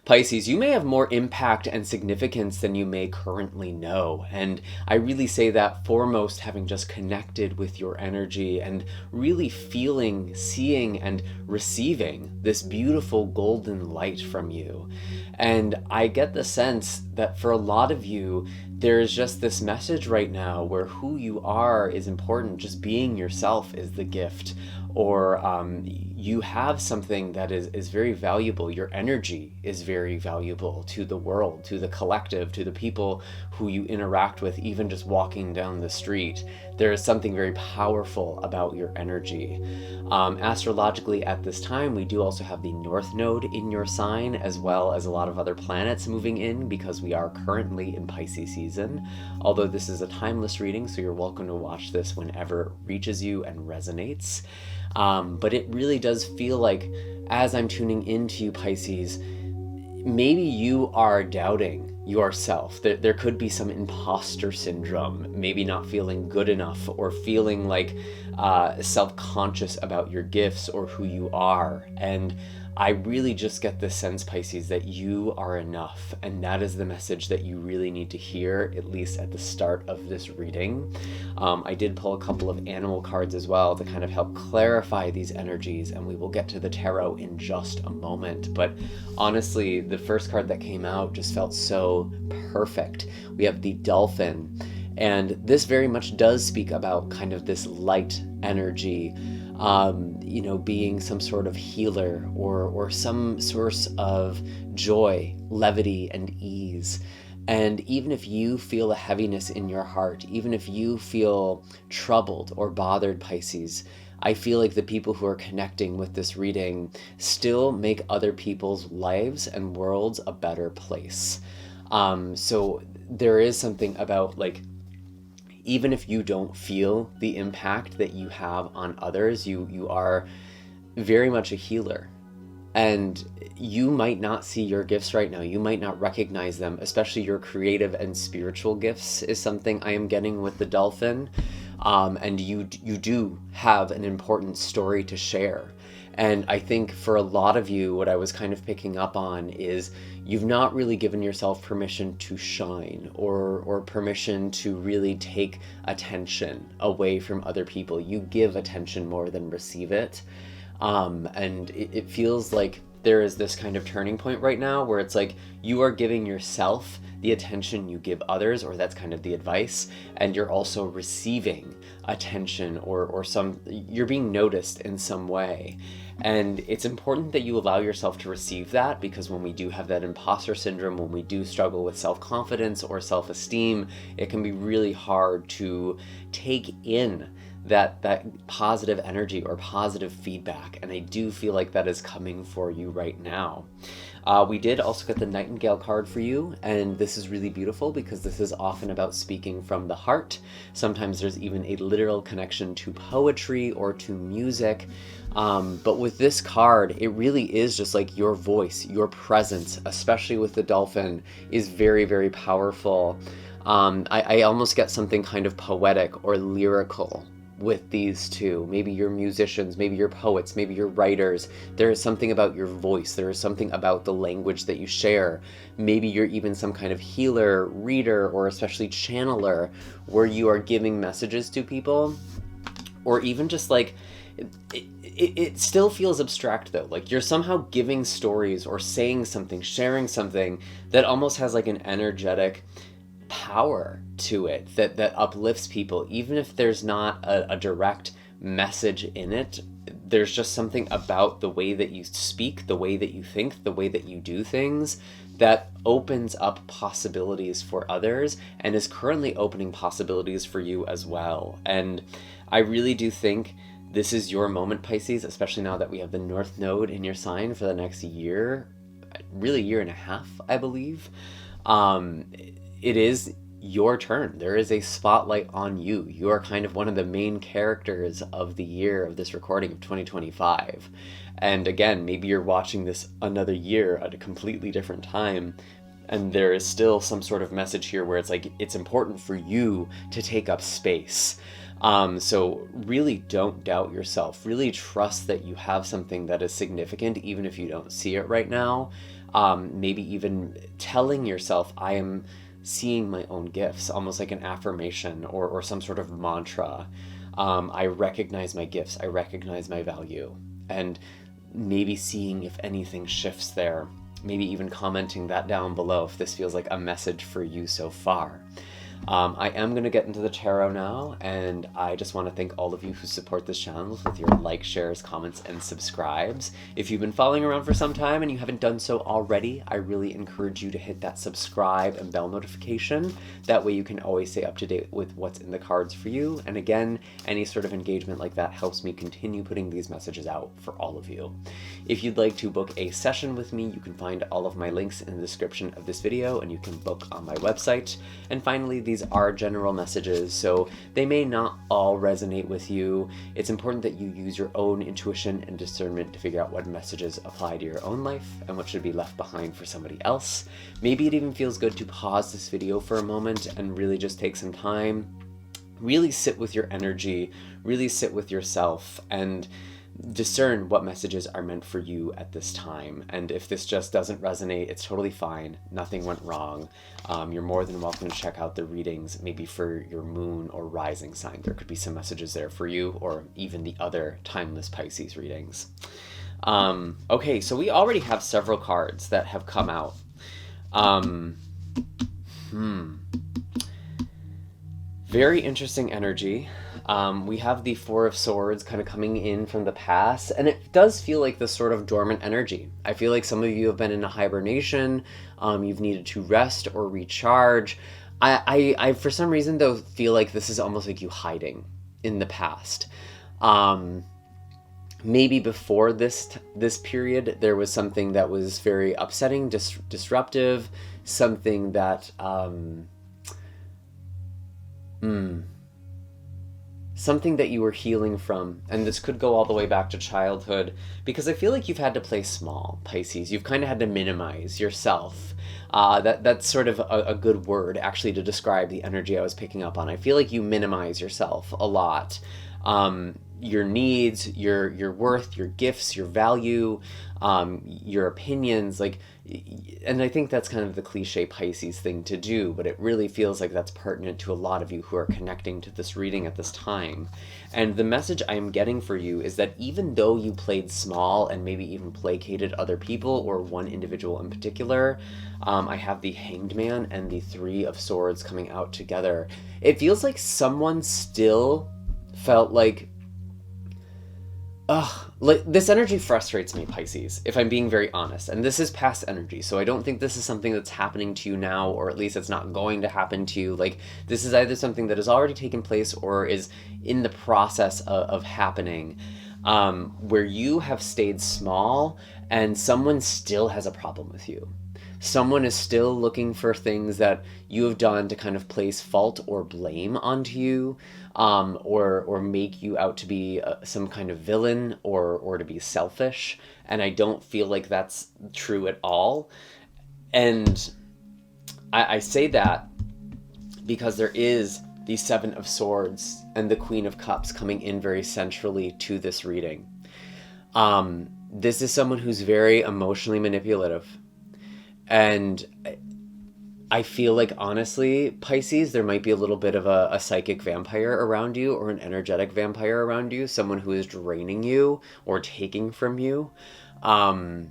Pisces, you may have more impact and significance than you may currently know. And I really say that foremost, having just connected with your energy and really feeling, seeing, and receiving this beautiful golden light from you. And I get the sense that for a lot of you, there's just this message right now where who you are is important. Just being yourself is the gift. Or you have something that is very valuable. Your energy is very valuable to the world, to the collective, to the people who you interact with, even just walking down the street. There is something very powerful about your energy. Astrologically at this time, we do also have the North Node in your sign, as well as a lot of other planets moving in, because we are currently in Pisces season. Although this is a timeless reading, so you're welcome to watch this whenever it reaches you and resonates. But it really does feel like, as I'm tuning into you, Pisces, maybe you are doubting yourself. There could be some imposter syndrome, maybe not feeling good enough, or feeling like self-conscious about your gifts or who you are. And I really just get the sense, Pisces, that you are enough, and that is the message that you really need to hear, at least at the start of this reading. I did pull a couple of animal cards as well to kind of help clarify these energies, and we will get to the tarot in just a moment. But honestly, the first card that came out just felt so perfect. We have the dolphin, and this very much does speak about kind of this light energy, being some sort of healer or some source of joy, levity, and ease. And even if you feel a heaviness in your heart, even if you feel troubled or bothered, Pisces, I feel like the people who are connecting with this reading still make other people's lives and worlds a better place. So there is something about, like, even if you don't feel the impact that you have on others, you are very much a healer. And you might not see your gifts right now. You might not recognize them, especially your creative and spiritual gifts is something I am getting with the dolphin. And you do have an important story to share. And I think for a lot of you, what I was kind of picking up on is you've not really given yourself permission to shine, or permission to really take attention away from other people. You give attention more than receive it. And it feels like there is this kind of turning point right now where it's like you are giving yourself the attention you give others, or that's kind of the advice, and you're also receiving attention or you're being noticed in some way. And it's important that you allow yourself to receive that, because when we do have that imposter syndrome, when we do struggle with self-confidence or self-esteem, it can be really hard to take in that positive energy or positive feedback. And I do feel like that is coming for you right now. We did also get the Nightingale card for you, and this is really beautiful because this is often about speaking from the heart. Sometimes there's even a literal connection to poetry or to music. But with this card, it really is just like your voice, your presence, especially with the dolphin, is very, very powerful. I almost get something kind of poetic or lyrical with these two. Maybe you're musicians, maybe you're poets, maybe you're writers. There is something about your voice. There is something about the language that you share. Maybe you're even some kind of healer, reader, or especially channeler, where you are giving messages to people. Or even just like, it still feels abstract though. Like you're somehow giving stories or saying something, sharing something that almost has like an energetic power to it that uplifts people. Even if there's not a direct message in it, there's just something about the way that you speak, the way that you think, the way that you do things that opens up possibilities for others, and is currently opening possibilities for you as well. And I really do think this is your moment, Pisces, especially now that we have the North Node in your sign for the next year, really year and a half, I believe. It is your turn. There is a spotlight on you. You are kind of one of the main characters of the year of this recording of 2025. And again, maybe you're watching this another year at a completely different time, and there is still some sort of message here where it's like, it's important for you to take up space. So really don't doubt yourself. Really trust that you have something that is significant, even if you don't see it right now. maybe even telling yourself, I am seeing my own gifts, almost like an affirmation or some sort of mantra. I recognize my gifts, I recognize my value, and maybe seeing if anything shifts there, maybe even commenting that down below if this feels like a message for you so far. I am going to get into the tarot now, and I just want to thank all of you who support this channel with your likes, shares, comments, and subscribes. If you've been following around for some time and you haven't done so already, I really encourage you to hit that subscribe and bell notification. That way you can always stay up to date with what's in the cards for you. And again, any sort of engagement like that helps me continue putting these messages out for all of you. If you'd like to book a session with me, you can find all of my links in the description of this video, and you can book on my website. And finally, these are general messages, so they may not all resonate with you. It's important that you use your own intuition and discernment to figure out what messages apply to your own life and what should be left behind for somebody else. Maybe it even feels good to pause this video for a moment and really just take some time, really sit with your energy, really sit with yourself, and discern what messages are meant for you at this time. And if this just doesn't resonate, it's totally fine. Nothing went wrong. You're more than welcome to check out the readings, maybe for your moon or rising sign. There could be some messages there for you, or even the other timeless Pisces readings. Okay, so we already have several cards that have come out. Very interesting energy. We have the Four of Swords kind of coming in from the past, and it does feel like this sort of dormant energy. I feel like some of you have been in a hibernation. You've needed to rest or recharge. I for some reason, though, feel like this is almost like you hiding in the past. Maybe before this period, there was something that was very upsetting, disruptive, something that something that you were healing from. And this could go all the way back to childhood, because I feel like you've had to play small, Pisces. You've kind of had to minimize yourself. That's sort of a good word, actually, to describe the energy I was picking up on. I feel like you minimize yourself a lot. Your needs, your worth, your gifts, your value, your opinions, and I think that's kind of the cliche Pisces thing to do, but it really feels like that's pertinent to a lot of you who are connecting to this reading at this time. And the message I am getting for you is that even though you played small and maybe even placated other people or one individual in particular, I have the Hanged Man and the Three of Swords coming out together. It feels like someone still felt like, this energy frustrates me, Pisces, if I'm being very honest. And this is past energy, so I don't think this is something that's happening to you now, or at least it's not going to happen to you. Like, this is either something that has already taken place or is in the process of happening, where you have stayed small and someone still has a problem with you. Someone is still looking for things that you have done to kind of place fault or blame onto you, or make you out to be some kind of villain or to be selfish. And I don't feel like that's true at all. And I say that because there is the Seven of Swords and the Queen of Cups coming in very centrally to this reading. This is someone who's very emotionally manipulative. And I feel like, honestly, Pisces, there might be a little bit of a psychic vampire around you, or an energetic vampire around you, someone who is draining you or taking from you. And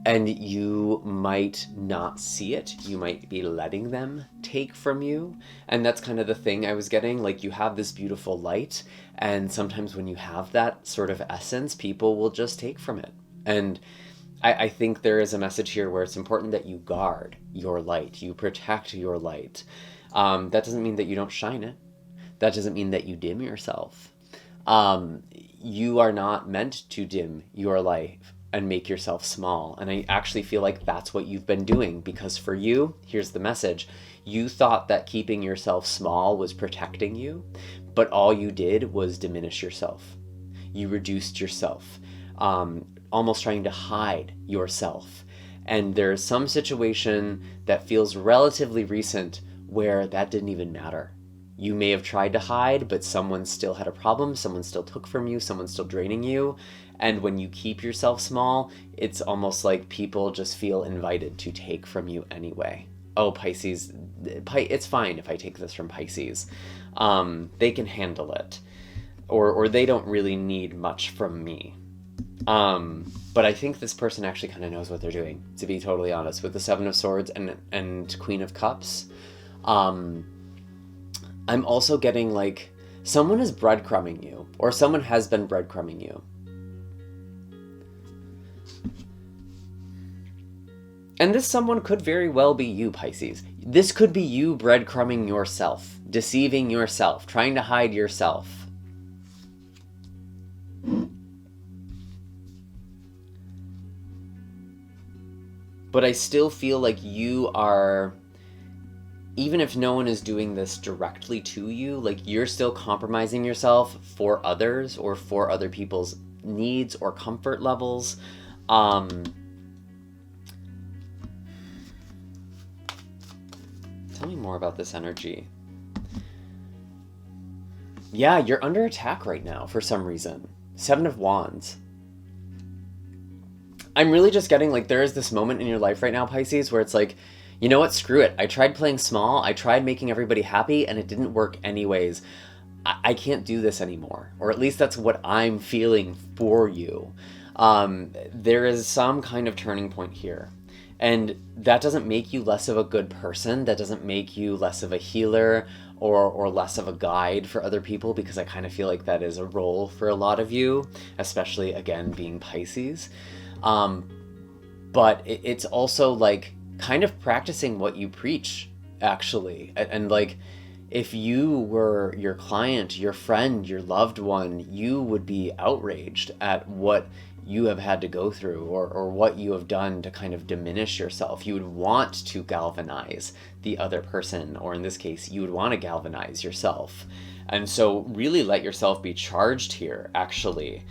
you might not see it. You might be letting them take from you. And that's kind of the thing I was getting. Like, you have this beautiful light, and sometimes when you have that sort of essence, people will just take from it. And I think there is a message here where it's important that you guard your light, you protect your light. That doesn't mean that you don't shine it. That doesn't mean that you dim yourself. You are not meant to dim your life and make yourself small. And I actually feel like that's what you've been doing, because for you, here's the message. You thought that keeping yourself small was protecting you, but all you did was diminish yourself. You reduced yourself. Almost trying to hide yourself. And there's some situation that feels relatively recent where that didn't even matter. You may have tried to hide, but someone still had a problem, someone still took from you, someone's still draining you, And when you keep yourself small, it's almost like people just feel invited to take from you anyway. Oh, Pisces, it's fine if I take this from Pisces. They can handle it. Or they don't really need much from me. But I think this person actually kind of knows what they're doing, to be totally honest. With the Seven of Swords and Queen of Cups, I'm also getting like someone is breadcrumbing you, or someone has been breadcrumbing you. And this someone could very well be you, Pisces. This could be you breadcrumbing yourself, deceiving yourself, trying to hide yourself. But I still feel like you are, even if no one is doing this directly to you, like you're still compromising yourself for others or for other people's needs or comfort levels. Tell me more about this energy. Yeah, you're under attack right now for some reason. Seven of Wands. I'm really just getting like there is this moment in your life right now, Pisces, where it's like, you know what, screw it. I tried playing small. I tried making everybody happy and it didn't work anyways. I can't do this anymore. Or at least that's what I'm feeling for you. There is some kind of turning point here. And that doesn't make you less of a good person. That doesn't make you less of a healer or less of a guide for other people, because I kind of feel like that is a role for a lot of you, especially, again, being Pisces. But it's also like kind of practicing what you preach, actually. And like, if you were your client, your friend, your loved one, you would be outraged at what you have had to go through or what you have done to kind of diminish yourself. You would want to galvanize the other person, or in this case, you would want to galvanize yourself. And so really let yourself be charged here, actually.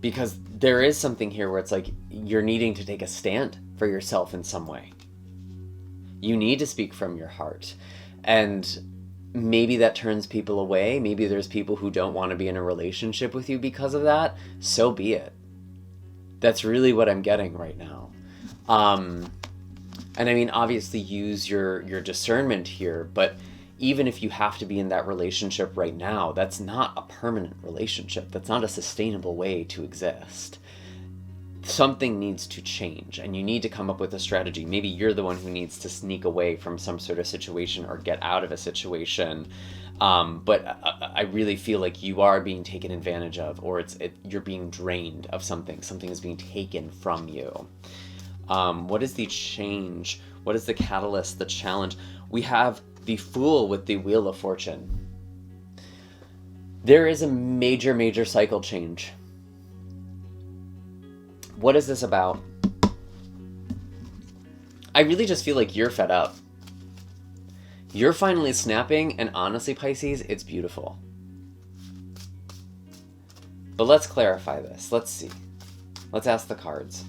Because there is something here where it's like you're needing to take a stand for yourself in some way. You need to speak from your heart. And maybe that turns people away. Maybe there's people who don't want to be in a relationship with you because of that. So be it. That's really what I'm getting right now. And I mean, obviously use your discernment here, but even if you have to be in that relationship right now, that's not a permanent relationship. That's not a sustainable way to exist. Something needs to change, and you need to come up with a strategy. Maybe you're the one who needs to sneak away from some sort of situation or get out of a situation. But I really feel like you are being taken advantage of, or you're being drained of something. Something is being taken from you. What is the change? What is the catalyst, the challenge? We have the Fool with the Wheel of Fortune. There is a major, major cycle change. What is this about? I really just feel like you're fed up. You're finally snapping, and honestly, Pisces, it's beautiful. But let's clarify this. Let's see. Let's ask the cards.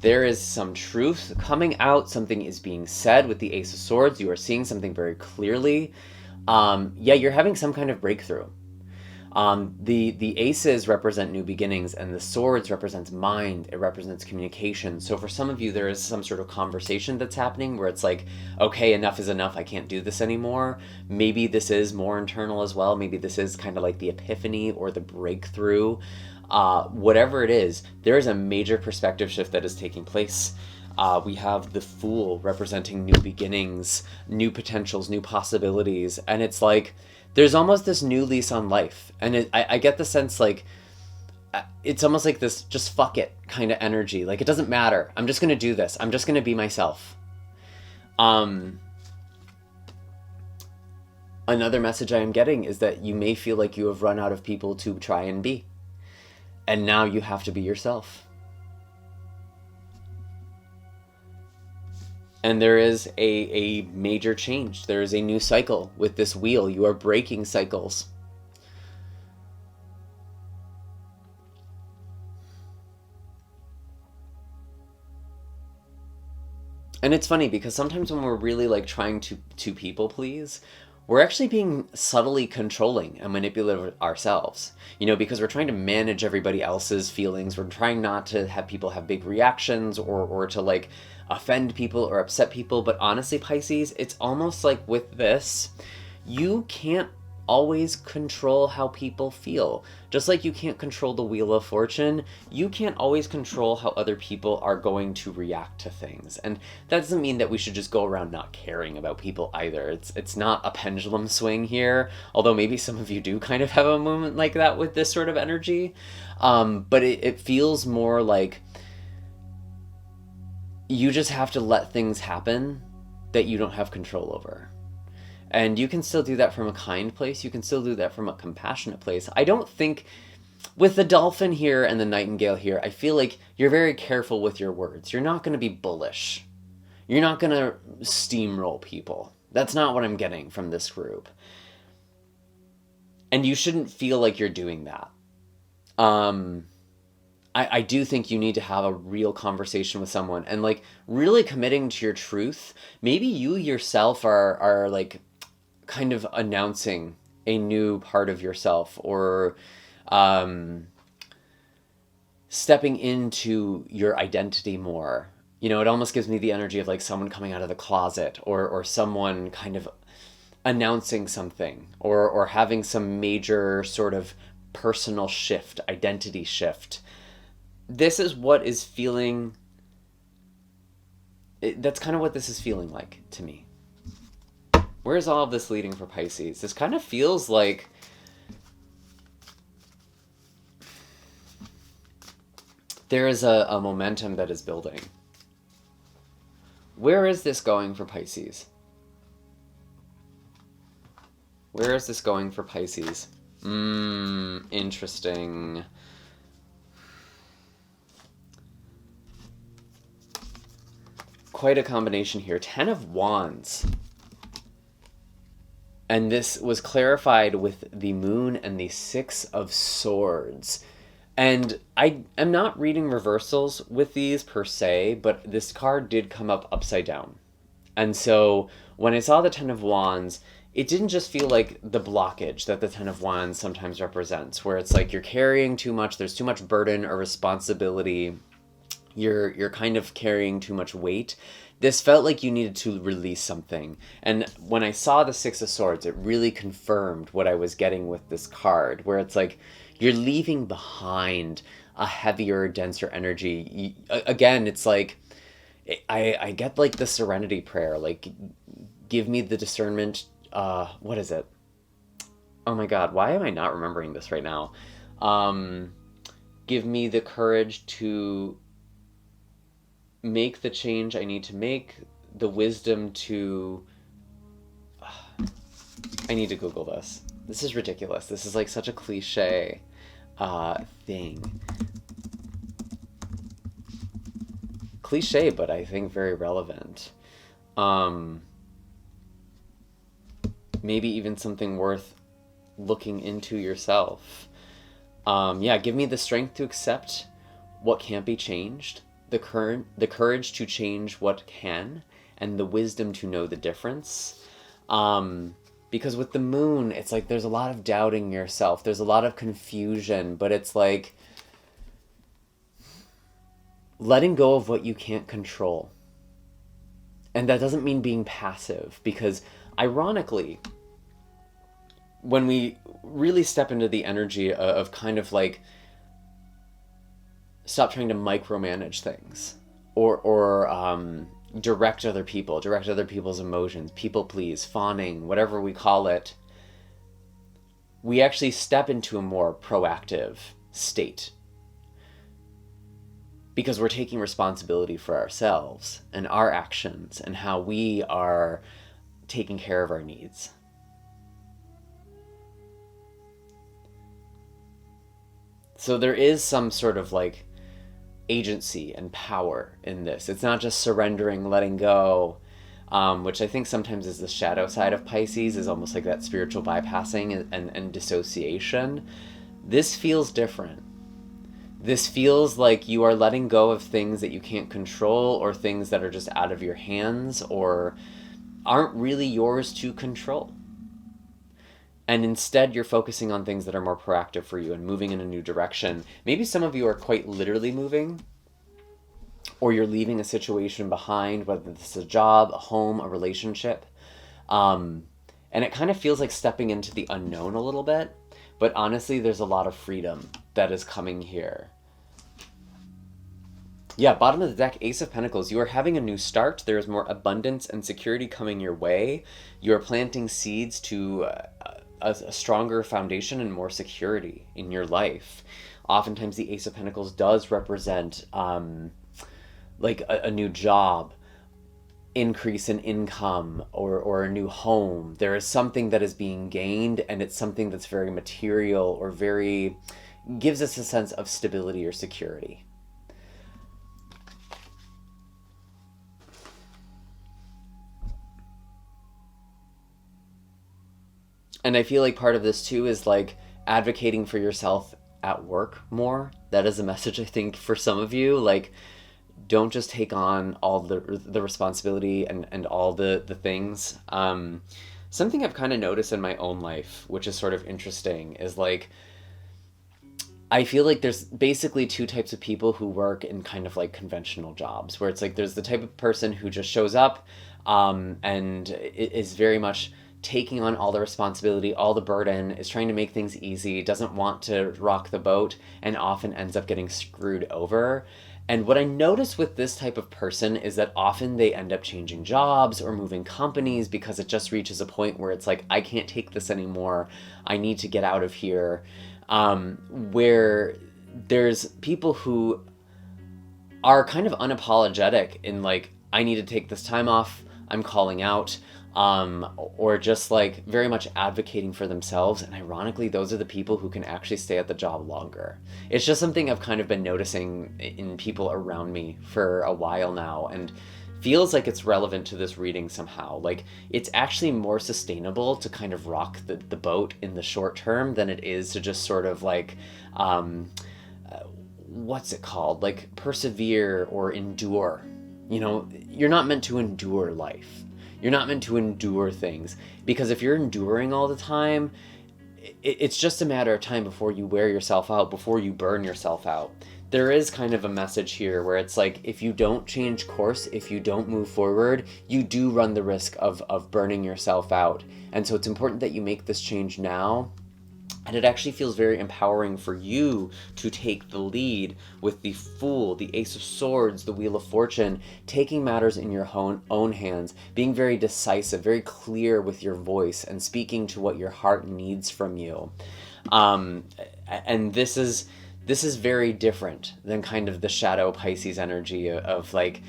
There is some truth coming out. Something is being said with the Ace of Swords. You are seeing something very clearly. Yeah, you're having some kind of breakthrough. The aces represent new beginnings, and the swords represents mind. It represents communication. So for some of you, there is some sort of conversation that's happening where it's like, okay, enough is enough. I can't do this anymore. Maybe this is more internal as well. Maybe this is kind of like the epiphany or the breakthrough. Whatever it is, there is a major perspective shift that is taking place. We have the Fool representing new beginnings, new potentials, new possibilities. And it's like, there's almost this new lease on life. And I get the sense like, it's almost like this just fuck it kind of energy. Like, it doesn't matter. I'm just going to do this. I'm just going to be myself. Another message I am getting is that you may feel like you have run out of people to try and be. And now you have to be yourself. And there is a major change. There is a new cycle with this wheel. You are breaking cycles. And it's funny because sometimes when we're really like trying to people please, we're actually being subtly controlling and manipulative ourselves, because we're trying to manage everybody else's feelings. We're trying not to have people have big reactions or to like offend people or upset people. But honestly, Pisces, it's almost like with this, you can't always control how people feel. Just like you can't control the Wheel of Fortune, you can't always control how other people are going to react to things. And that doesn't mean that we should just go around not caring about people either. It's not a pendulum swing here, although maybe some of you do kind of have a moment like that with this sort of energy. But it feels more like you just have to let things happen that you don't have control over. And you can still do that from a kind place. You can still do that from a compassionate place. I don't think, with the dolphin here and the nightingale here, I feel like you're very careful with your words. You're not going to be bullish. You're not going to steamroll people. That's not what I'm getting from this group. And you shouldn't feel like you're doing that. I do think you need to have a real conversation with someone and like really committing to your truth. Maybe you yourself are like kind of announcing a new part of yourself, or stepping into your identity more. It almost gives me the energy of like someone coming out of the closet, or someone kind of announcing something, or having some major sort of personal shift, identity shift. This is what is feeling, that's kind of what this is feeling like to me. Where's all of this leading for Pisces? This kind of feels like there is a momentum that is building. Where is this going for Pisces? Where is this going for Pisces? Interesting. Quite a combination here. 10 of Wands. And this was clarified with the Moon and the 6 of Swords. And I am not reading reversals with these per se, but this card did come up upside down. And so when I saw the 10 of Wands, it didn't just feel like the blockage that the 10 of Wands sometimes represents, where it's like you're carrying too much, there's too much burden or responsibility, you're kind of carrying too much weight. This felt like you needed to release something. And when I saw the 6 of Swords, it really confirmed what I was getting with this card, where it's like you're leaving behind a heavier, denser energy. Again, it's like, I get like the serenity prayer, like, give me the discernment. What is it? Oh my God, why am I not remembering this right now? Give me the courage to make the change I need to make, the wisdom to... I need to Google this. This is ridiculous. This is like such a cliche thing. Cliche, but I think very relevant. Maybe even something worth looking into yourself. Give me the strength to accept what can't be changed, the courage to change what can, and the wisdom to know the difference. Because with the Moon, it's like there's a lot of doubting yourself. There's a lot of confusion, but it's like letting go of what you can't control. And that doesn't mean being passive, because ironically, when we really step into the energy of kind of like stop trying to micromanage things or direct other people's emotions, people please, fawning, whatever we call it, we actually step into a more proactive state because we're taking responsibility for ourselves and our actions and how we are taking care of our needs. So there is some sort of like agency and power in this. It's not just surrendering, letting go, which I think sometimes is the shadow side of Pisces, is almost like that spiritual bypassing and dissociation. This feels different. This feels like you are letting go of things that you can't control, or things that are just out of your hands or aren't really yours to control. And instead, you're focusing on things that are more proactive for you and moving in a new direction. Maybe some of you are quite literally moving, or you're leaving a situation behind, whether this is a job, a home, a relationship. And it kind of feels like stepping into the unknown a little bit. But honestly, there's a lot of freedom that is coming here. Yeah, bottom of the deck, Ace of Pentacles. You are having a new start. There is more abundance and security coming your way. You are planting seeds to a stronger foundation and more security in your life. Oftentimes, the Ace of Pentacles does represent like a new job, increase in income, or a new home. There is something that is being gained, and it's something that's very material or very gives us a sense of stability or security. And I feel like part of this too is like advocating for yourself at work more. That is a message, I think, for some of you. Like, don't just take on all the responsibility and all the things. Something I've kind of noticed in my own life, which is sort of interesting, is like, I feel like there's basically two types of people who work in kind of like conventional jobs, where it's like there's the type of person who just shows up and is very much taking on all the responsibility, all the burden, is trying to make things easy, doesn't want to rock the boat, and often ends up getting screwed over. And what I notice with this type of person is that often they end up changing jobs or moving companies because it just reaches a point where it's like, I can't take this anymore. I need to get out of here. Where there's people who are kind of unapologetic in like, I need to take this time off, I'm calling out, or just like very much advocating for themselves. And ironically, those are the people who can actually stay at the job longer. It's just something I've kind of been noticing in people around me for a while now, and feels like it's relevant to this reading somehow. Like, it's actually more sustainable to kind of rock the boat in the short term than it is to just sort of like, what's it called? Like, persevere or endure. You know, you're not meant to endure life. You're not meant to endure things, because if you're enduring all the time, it's just a matter of time before you wear yourself out, before you burn yourself out. There is kind of a message here where it's like, if you don't change course, if you don't move forward, you do run the risk of burning yourself out. And so it's important that you make this change now. And it actually feels very empowering for you to take the lead with the Fool, the Ace of Swords, the Wheel of Fortune, taking matters in your own hands, being very decisive, very clear with your voice, and speaking to what your heart needs from you. And this is very different than kind of the shadow Pisces energy of like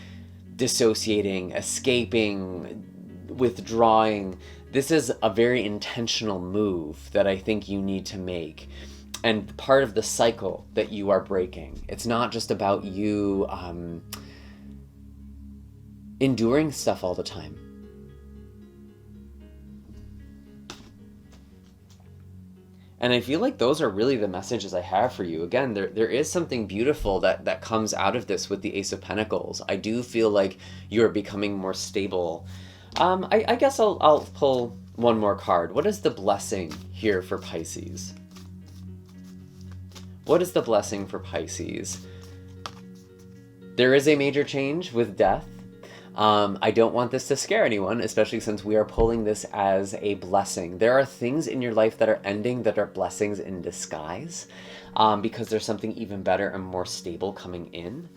dissociating, escaping, withdrawing. This is a very intentional move that I think you need to make, and part of the cycle that you are breaking. It's not just about you enduring stuff all the time. And I feel like those are really the messages I have for you. Again, there is something beautiful that comes out of this with the Ace of Pentacles. I do feel like you're becoming more stable. I guess I'll pull one more card. What is the blessing here for Pisces? What is the blessing for Pisces? There is a major change with death. I don't want this to scare anyone, especially since we are pulling this as a blessing. There are things in your life that are ending that are blessings in disguise, because there's something even better and more stable coming in.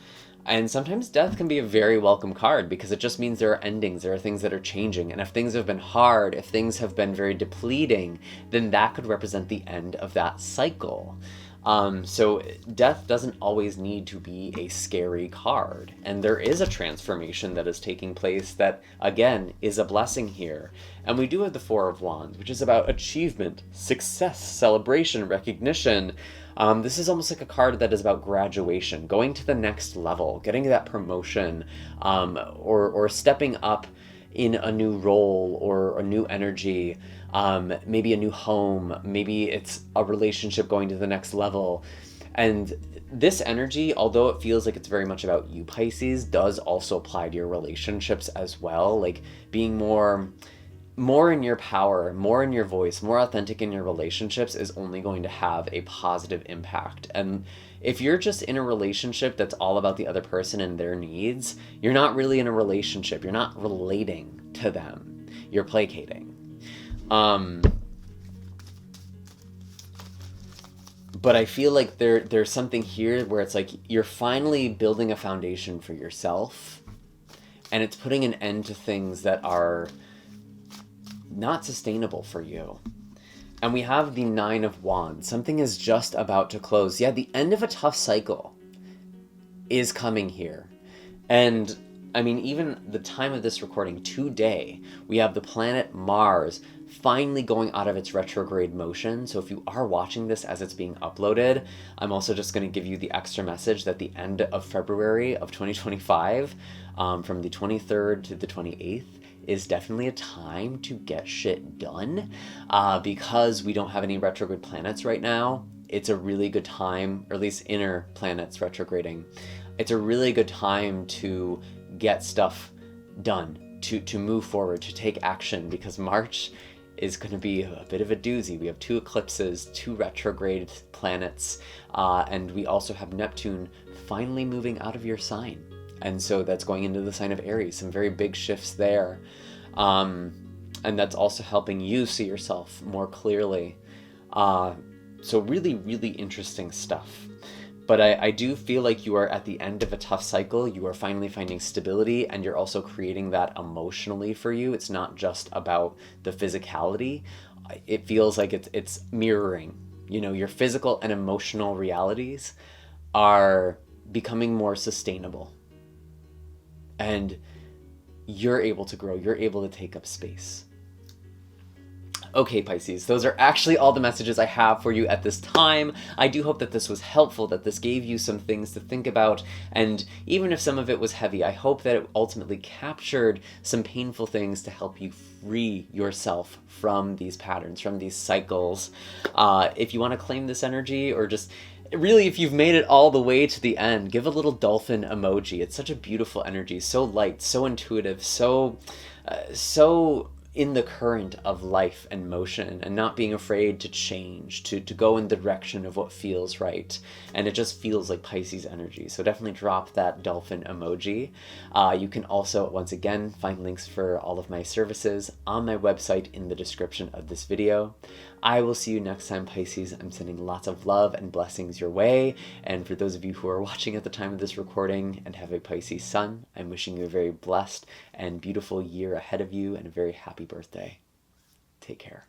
And sometimes death can be a very welcome card, because it just means there are endings, there are things that are changing. And if things have been hard, if things have been very depleting, then that could represent the end of that cycle. So death doesn't always need to be a scary card. And there is a transformation that is taking place that, again, is a blessing here. And we do have the Four of Wands, which is about achievement, success, celebration, recognition. This is almost like a card that is about graduation, going to the next level, getting that promotion, or stepping up in a new role or a new energy, maybe a new home, maybe it's a relationship going to the next level. And this energy, although it feels like it's very much about you, Pisces, does also apply to your relationships as well, like being more more in your power, more in your voice, more authentic in your relationships is only going to have a positive impact. And if you're just in a relationship that's all about the other person and their needs, you're not really in a relationship. You're not relating to them. You're placating. But I feel like there's something here where it's like you're finally building a foundation for yourself, and it's putting an end to things that are not sustainable for you. And we have the Nine of Wands. Something is just about to close. Yeah, the end of a tough cycle is coming here. And I mean, even the time of this recording, today, we have the planet Mars finally going out of its retrograde motion. So if you are watching this as it's being uploaded, I'm also just going to give you the extra message that the end of February of 2025, from the 23rd to the 28th, is definitely a time to get shit done, because we don't have any retrograde planets right now. It's a really good time, or at least inner planets retrograding. It's a really good time to get stuff done, to move forward, to take action, because March is going to be a bit of a doozy. We have 2 eclipses, 2 retrograde planets, and we also have Neptune finally moving out of your sign. And so that's going into the sign of Aries, some very big shifts there. And that's also helping you see yourself more clearly. So really, really interesting stuff. But I do feel like you are at the end of a tough cycle. You are finally finding stability, and you're also creating that emotionally for you. It's not just about the physicality. It feels like it's mirroring. You know, your physical and emotional realities are becoming more sustainable. And you're able to grow. You're able to take up space. Okay, Pisces, those are actually all the messages I have for you at this time. I do hope that this was helpful, that this gave you some things to think about, and even if some of it was heavy, I hope that it ultimately captured some painful things to help you free yourself from these patterns, from these cycles. If you want to claim this energy, or just really, if you've made it all the way to the end, give a little dolphin emoji. It's such a beautiful energy, so light, so intuitive, so in the current of life and motion, and not being afraid to change, to go in the direction of what feels right. And it just feels like Pisces energy. So definitely drop that dolphin emoji. You can also, once again, find links for all of my services on my website in the description of this video. I will see you next time, Pisces. I'm sending lots of love and blessings your way. And for those of you who are watching at the time of this recording and have a Pisces sun, I'm wishing you a very blessed and beautiful year ahead of you, and a very happy birthday. Take care.